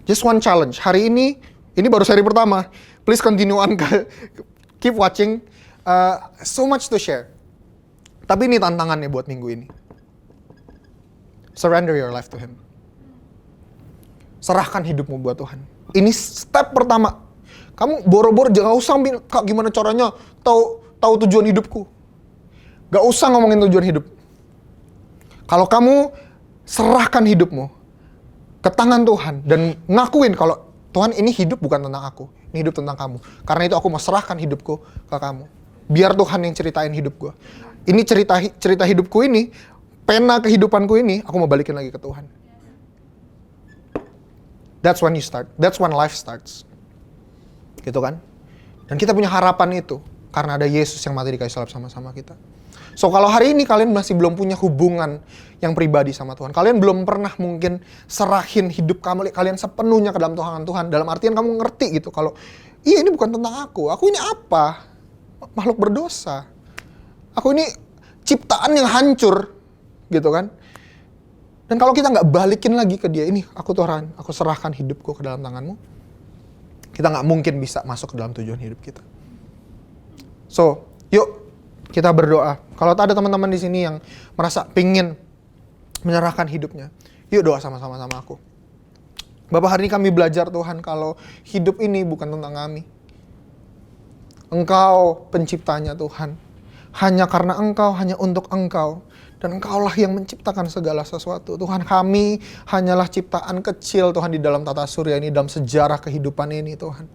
Just one challenge. Hari ini baru seri pertama. Please continue on, keep watching. So much to share. Tapi ini tantangannya buat minggu ini. Surrender your life to him. Serahkan hidupmu buat Tuhan. Ini step pertama. Kamu boro-boro jangan usah, Kak, gimana caranya tahu tujuan hidupku. Gak usah ngomongin tujuan hidup. Kalau kamu serahkan hidupmu ke tangan Tuhan dan ngakuin kalau Tuhan ini hidup bukan tentang aku, ini hidup tentang kamu. Karena itu aku mau serahkan hidupku ke kamu. Biar Tuhan yang ceritain hidup gue. Ini cerita hidupku ini, pena kehidupanku ini, aku mau balikin lagi ke Tuhan. That's when you start. That's when life starts. Gitu kan? Dan kita punya harapan itu karena ada Yesus yang mati di kayu salib sama-sama kita. So kalau hari ini kalian masih belum punya hubungan yang pribadi sama Tuhan, kalian belum pernah mungkin serahin hidup kalian sepenuhnya ke dalam tangan Tuhan, dalam artian kamu ngerti gitu kalau Iya, ini bukan tentang aku. Aku ini apa? Makhluk berdosa. Aku ini ciptaan yang hancur, gitu kan? Dan kalau kita nggak balikin lagi ke dia, ini aku Tuhan, aku serahkan hidupku ke dalam tanganmu, kita nggak mungkin bisa masuk ke dalam tujuan hidup kita. So, yuk kita berdoa. Kalau ada teman-teman di sini yang merasa pingin menyerahkan hidupnya, yuk doa sama-sama sama aku. Bapak, hari ini kami belajar Tuhan kalau hidup ini bukan tentang kami. Engkau penciptanya Tuhan. Hanya karena Engkau, hanya untuk Engkau. Dan Engkaulah yang menciptakan segala sesuatu. Tuhan, kami hanyalah ciptaan kecil Tuhan di dalam tata surya ini, dalam sejarah kehidupan ini Tuhan.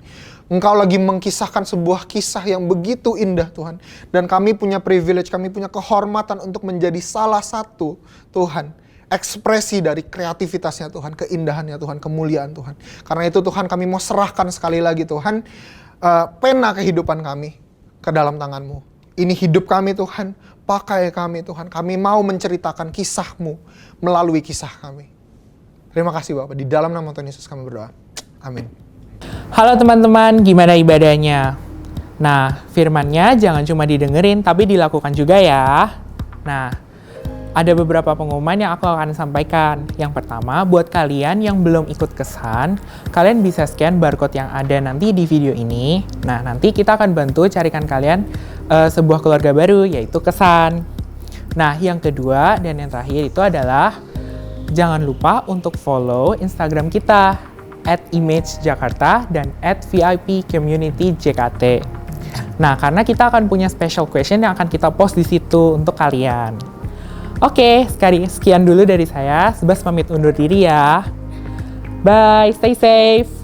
Engkau lagi mengkisahkan sebuah kisah yang begitu indah Tuhan. Dan kami punya privilege, kami punya kehormatan untuk menjadi salah satu Tuhan, ekspresi dari kreativitasnya Tuhan, keindahannya Tuhan, kemuliaan Tuhan. Karena itu Tuhan, kami mau serahkan sekali lagi Tuhan, pena kehidupan kami ke dalam tangan-Mu. Ini hidup kami Tuhan, pakai kami Tuhan. Kami mau menceritakan kisah-Mu melalui kisah kami. Terima kasih Bapak, di dalam nama Tuhan Yesus kami berdoa. Amin. Halo teman-teman, gimana ibadahnya? Nah, firman-Nya jangan cuma didengerin, tapi dilakukan juga ya. Nah, ada beberapa pengumuman yang aku akan sampaikan. Yang pertama, buat kalian yang belum ikut kesan, kalian bisa scan barcode yang ada nanti di video ini. Nah, nanti kita akan bantu carikan kalian sebuah keluarga baru, yaitu kesan. Nah, yang kedua dan yang terakhir itu adalah jangan lupa untuk follow Instagram kita @imagejakarta dan @VIPCommunityJKT. Nah, karena kita akan punya special question yang akan kita post di situ untuk kalian. Oke, sekian dulu dari saya. Sebas pamit undur diri ya. Bye, stay safe.